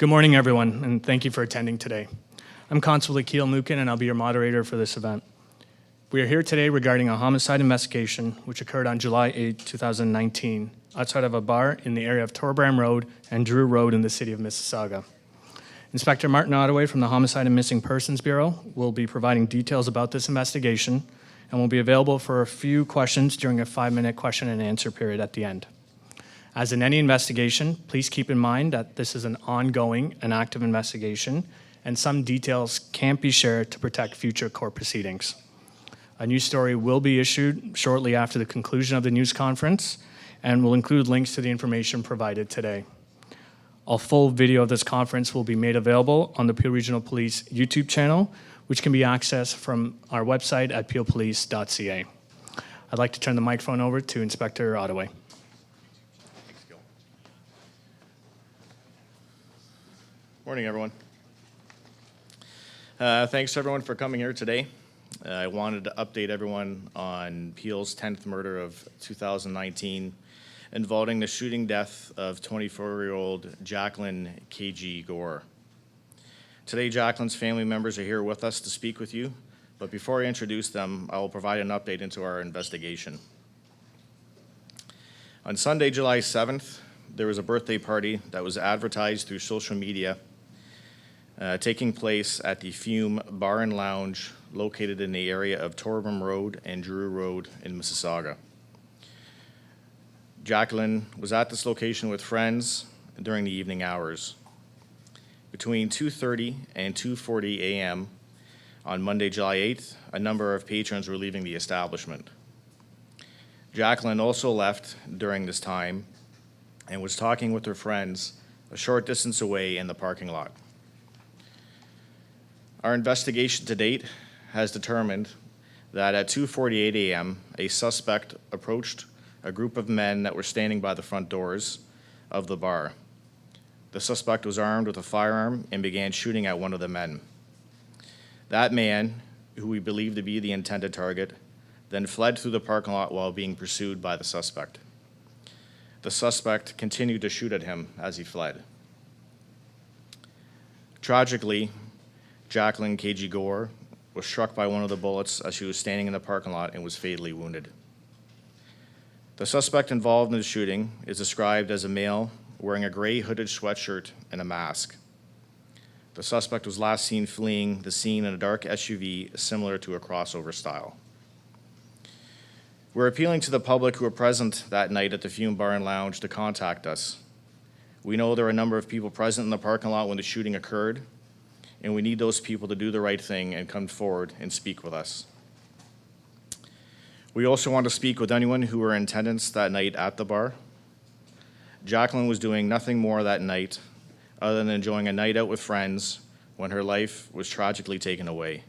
Good morning, everyone, and thank you for attending today. I'm Constable Akil Mukin, and I'll be your moderator for this event. We are here today regarding a homicide investigation which occurred on July 8, 2019, outside of a bar in the area of Torbram Road and Drew Road in the city of Mississauga. Inspector Martin Ottaway from the Homicide and Missing Persons Bureau will be providing details about this investigation and will be available for a few questions during a 5-minute question and answer period at the end. As in any investigation, please keep in mind that this is an ongoing and active investigation, and some details can't be shared to protect future court proceedings. A news story will be issued shortly after the conclusion of the news conference and will include links to the information provided today. A full video of this conference will be made available on the Peel Regional Police YouTube channel, which can be accessed from our website at peelpolice.ca. I'd like to turn the microphone over to Inspector Ottaway. Morning, everyone. Thanks, everyone, for coming here today. I wanted to update everyone on Peel's 10th murder of 2019 involving the shooting death of 24-year-old Jackline Keji Gore. Today, Jackline's family members are here with us to speak with you, but before I introduce them, I will provide an update into our investigation. On Sunday, July 7th, there was a birthday party that was advertised through social media taking place at the Fume Bar and Lounge located in the area of Torbram Road and Drew Road in Mississauga. Jackline was at this location with friends during the evening hours. Between 2:30 and 2:40 a.m. on Monday, July 8th, a number of patrons were leaving the establishment. Jackline also left during this time and was talking with her friends a short distance away in the parking lot. Our investigation to date has determined that at 2:48 a.m., a suspect approached a group of men that were standing by the front doors of the bar. The suspect was armed with a firearm and began shooting at one of the men. That man, who we believe to be the intended target, then fled through the parking lot while being pursued by the suspect. The suspect continued to shoot at him as he fled. Tragically, Jackline Keji Gore was struck by one of the bullets as she was standing in the parking lot and was fatally wounded. The suspect involved in the shooting is described as a male wearing a gray hooded sweatshirt and a mask. The suspect was last seen fleeing the scene in a dark SUV similar to a crossover style. We're appealing to the public who were present that night at the Fume Bar and Lounge to contact us. We know there were a number of people present in the parking lot when the shooting occurred, and we need those people to do the right thing and come forward and speak with us. We also want to speak with anyone who were in attendance that night at the bar. Jackline was doing nothing more that night other than enjoying a night out with friends when her life was tragically taken away.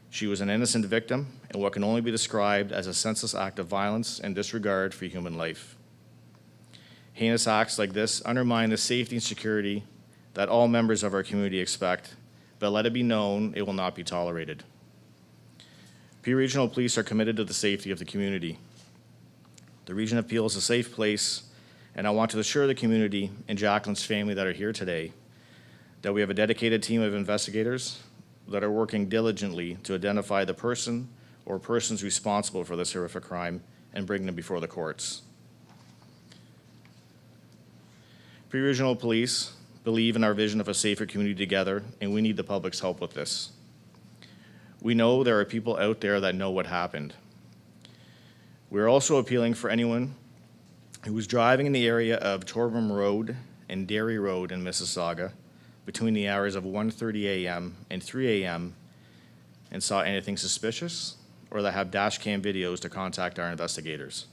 She was an innocent victim in what can only be described as a senseless act of violence and disregard for human life. Heinous acts like this undermine the safety and security that all members of our community expect, but let it be known it will not be tolerated. Peel Regional Police are committed to the safety of the community. The Region of Peel is a safe place, and I want to assure the community and Jackline's family that are here today that we have a dedicated team of investigators that are working diligently to identify the person or persons responsible for this horrific crime and bring them before the courts. Peel Regional Police believe in our vision of a safer community together, and we need the public's help with this. We know there are people out there that know what happened. We're also appealing for anyone who was driving in the area of Torbram Road and Derry Road in Mississauga between the hours of 1:30 a.m. and 3 a.m. and saw anything suspicious or that have dash cam videos to contact our investigators.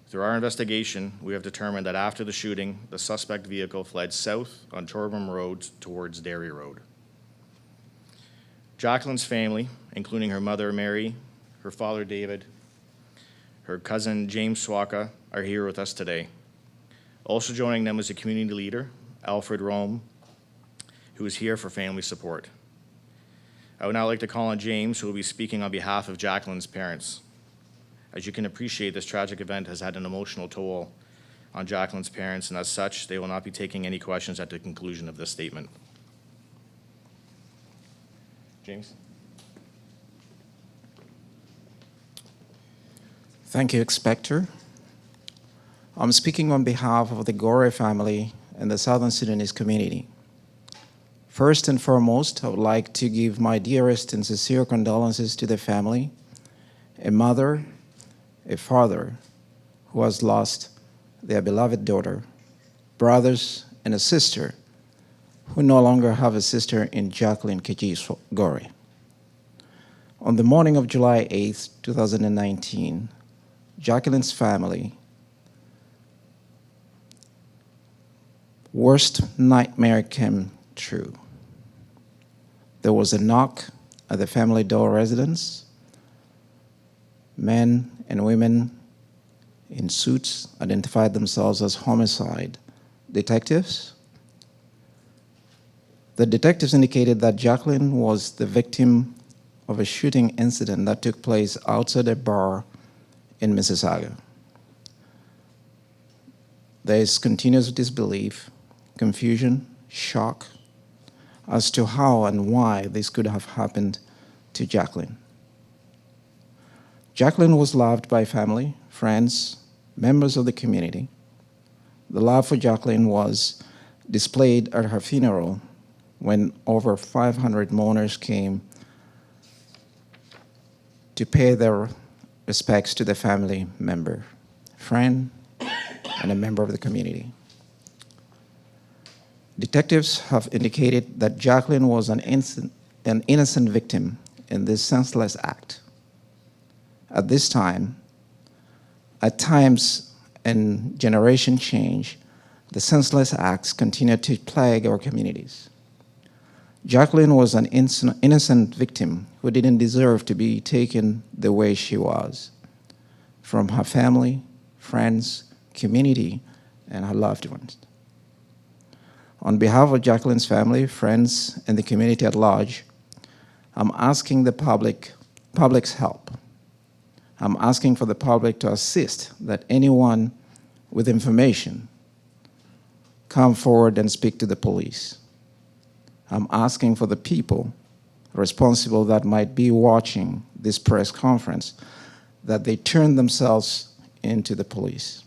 Through our investigation, we have determined that after the shooting, the suspect vehicle fled south on Torbram Road towards Derry Road. Jackline's family, including her mother, Mary, her father, David, her cousin, James Swaka, are here with us today. Also joining them is a community leader, Alfred Rome, who is here for family support. I would now like to call on James, who will be speaking on behalf of Jackline's parents. As you can appreciate, this tragic event has had an emotional toll on Jackline's parents, and as such, they will not be taking any questions at the conclusion of this statement. James? Thank you, Inspector. I'm speaking on behalf of the Gore family and the Southern Sudanese community. First and foremost, I would like to give my dearest and sincere condolences to the family, a mother, a father who has lost their beloved daughter, brothers, and a sister who no longer have a sister in Jackline Keji Gore. On the morning of July 8, 2019, Jackline's family worst nightmare came true. There was a knock at the family door residence. Men and women in suits identified themselves as homicide detectives. The detectives indicated that Jackline was the victim of a shooting incident that took place outside a bar in Mississauga. There is continuous disbelief, confusion, shock as to how and why this could have happened to Jackline. Jackline was loved by family, friends, members of the community. The love for Jackline was displayed at her funeral when over 500 mourners came to pay their respects to the family member, friend, and a member of the community. Detectives have indicated that Jackline was an innocent victim in this senseless act. At this time, at times and generation change, the senseless acts continue to plague our communities. Jackline was an innocent victim who didn't deserve to be taken the way she was, from her family, friends, community, and her loved ones. On behalf of Jackline's family, friends, and the community at large, I'm asking the public's help. I'm asking for the public to assist that anyone with information come forward and speak to the police. I'm asking for the people responsible that might be watching this press conference that they turn themselves into the police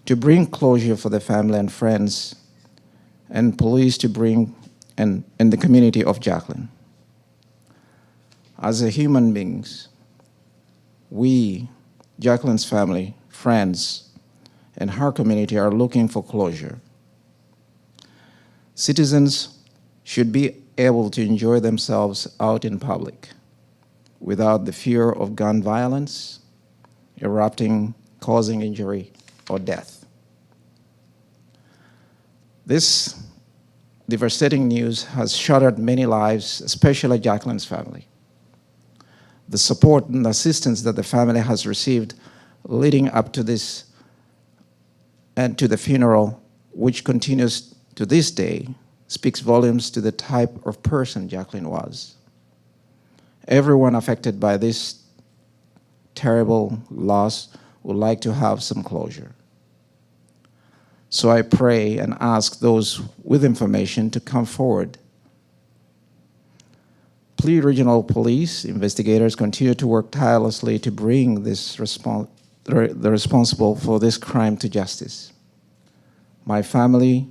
to bring closure for the family and friends and police to bring in the community of Jackline. As a human beings, we, Jackline's family, friends, and her community are looking for closure. Citizens should be able to enjoy themselves out in public without the fear of gun violence erupting, causing injury or death. This devastating news has shattered many lives, especially Jackline's family. The support and assistance that the family has received leading up to this and to the funeral, which continues to this day, speaks volumes to the type of person Jackline was. Everyone affected by this terrible loss would like to have some closure. So I pray and ask those with information to come forward. Please, Regional Police investigators continue to work tirelessly to bring the responsible for this crime to justice. My family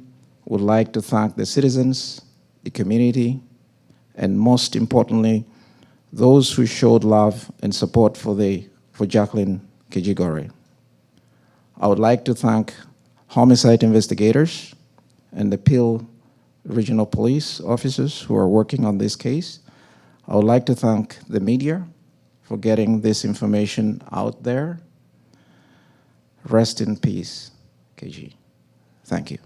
would like to thank the citizens, the community, and most importantly, those who showed love and support for Jackline Keji Gore. I would like to thank homicide investigators and the Peel Regional Police officers who are working on this case. I would like to thank the media for getting this information out there. Rest in peace, KG. Thank you.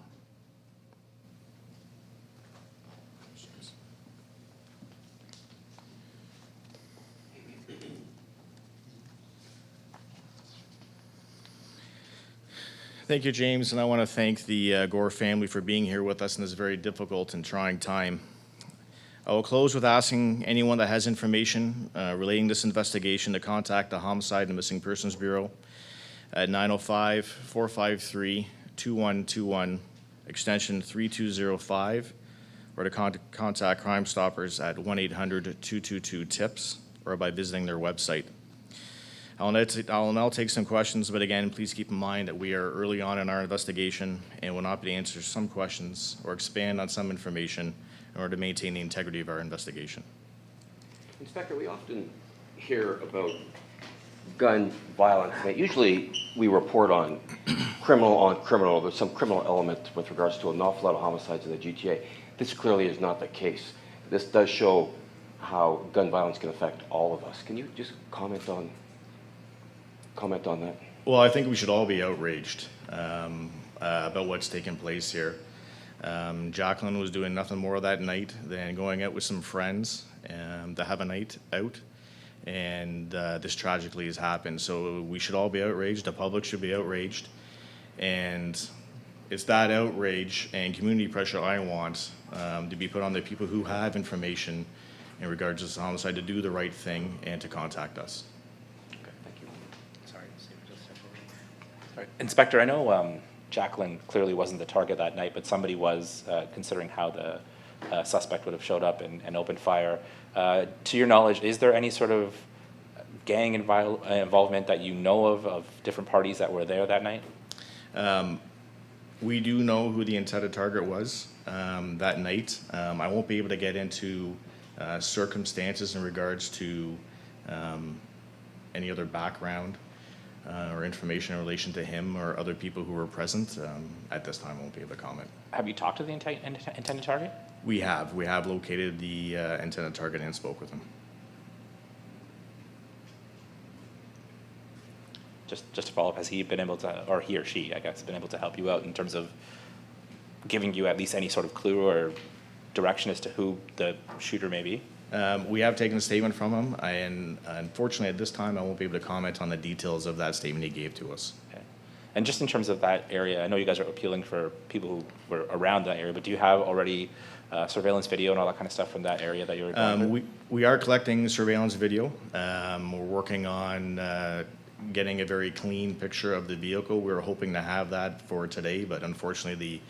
Thank you, James, and I want to thank the Gore family for being here with us in this very difficult and trying time. I will close with asking anyone that has information relating this investigation to contact the Homicide and Missing Persons Bureau. at 905-453-2121, extension 3205, or to contact Crime Stoppers at 1-800-222-TIPS, or by visiting their website. I'll now take some questions, but again, please keep in mind that we are early on in our investigation and will not be able to answer some questions or expand on some information in order to maintain the integrity of our investigation. Inspector, we often hear about gun violence. Usually we report on criminal. There's some criminal element with regards to an awful lot of homicides in the GTA. This clearly is not the case. This does show how gun violence can affect all of us. Can you just comment on that? Well, I think we should all be outraged about what's taking place here. Jackline was doing nothing more that night than going out with some friends to have a night out, and this tragically has happened. So we should all be outraged. The public should be outraged, and it's that outrage and community pressure I want to be put on the people who have information in regards to this homicide to do the right thing and to contact us. Sorry. Inspector, I know Jackline clearly wasn't the target that night, but somebody was, considering how the suspect would have showed up and opened fire. To your knowledge, is there any sort of gang involvement that you know of different parties that were there that night? We do know who the intended target was that night. I won't be able to get into circumstances in regards to any other background or information in relation to him or other people who were present. At this time, I won't be able to comment. Have you talked to the intended target? We have. We have located the intended target and spoke with him. Just to follow up, has he been able to, or he or she, I guess, been able to help you out in terms of giving you at least any sort of clue or direction as to who the shooter may be? We have taken a statement from him, and unfortunately at this time I won't be able to comment on the details of that statement he gave to us. Okay. And just in terms of that area, I know you guys are appealing for people who were around that area, but do you have already surveillance video and all that kind of stuff from that area that you were going through? We are collecting surveillance video. We're working on getting a very clean picture of the vehicle. We were hoping to have that for today, but unfortunately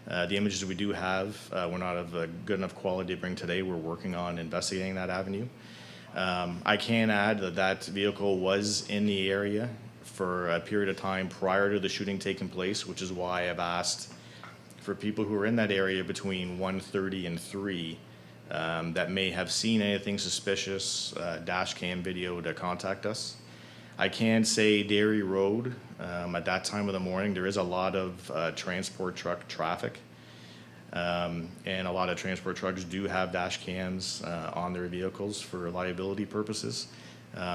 the images we do have were not of a good enough quality to bring today. We're working on investigating that avenue. I can add that that vehicle was in the area for a period of time prior to the shooting taking place, which is why I've asked for people who are in that area between 1:30 and 3 that may have seen anything suspicious, dash cam video, to contact us. I can say Dairy Road, at that time of the morning, there is a lot of transport truck traffic. And a lot of transport trucks do have dash cams on their vehicles for reliability purposes.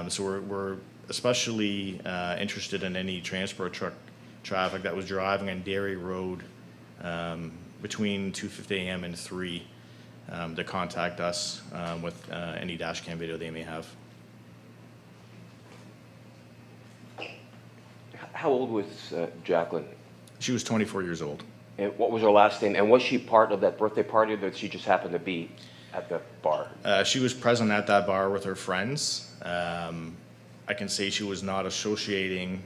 So we're especially interested in any transport truck traffic that was driving on Dairy Road between 2:50 a.m. and 3 to contact us with any dash cam video they may have. How old was Jackline? She was 24 years old. And what was her last name? And was she part of that birthday party, or that she just happened to be at the bar? She was present at that bar with her friends. I can say she was not associating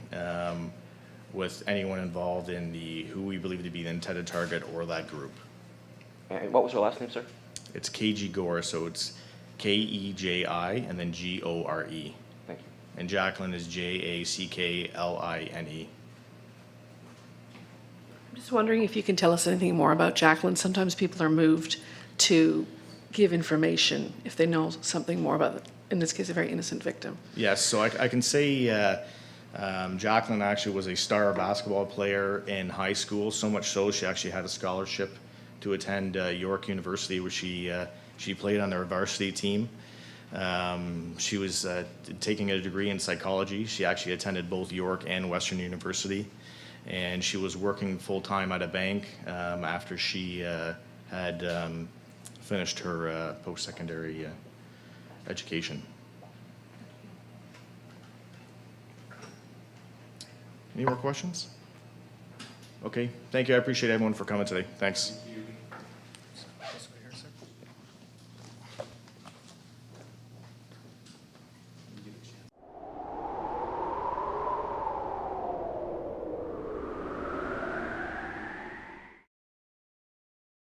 with anyone involved in who we believe to be the intended target or that group. And what was her last name, sir? It's Keji Gore, so it's Keji and then Gore. Thank you. And Jackline is Jackline. I'm just wondering if you can tell us anything more about Jackline. Sometimes people are moved to give information if they know something more about, in this case, a very innocent victim. Yes, so I can say Jackline actually was a star basketball player in high school, so much so she actually had a scholarship to attend York University, where she played on their varsity team. She was taking a degree in psychology. She actually attended both York and Western University, and she was working full-time at a bank after she had finished her post-secondary education. Any more questions? Okay, thank you. I appreciate everyone for coming today. Thanks.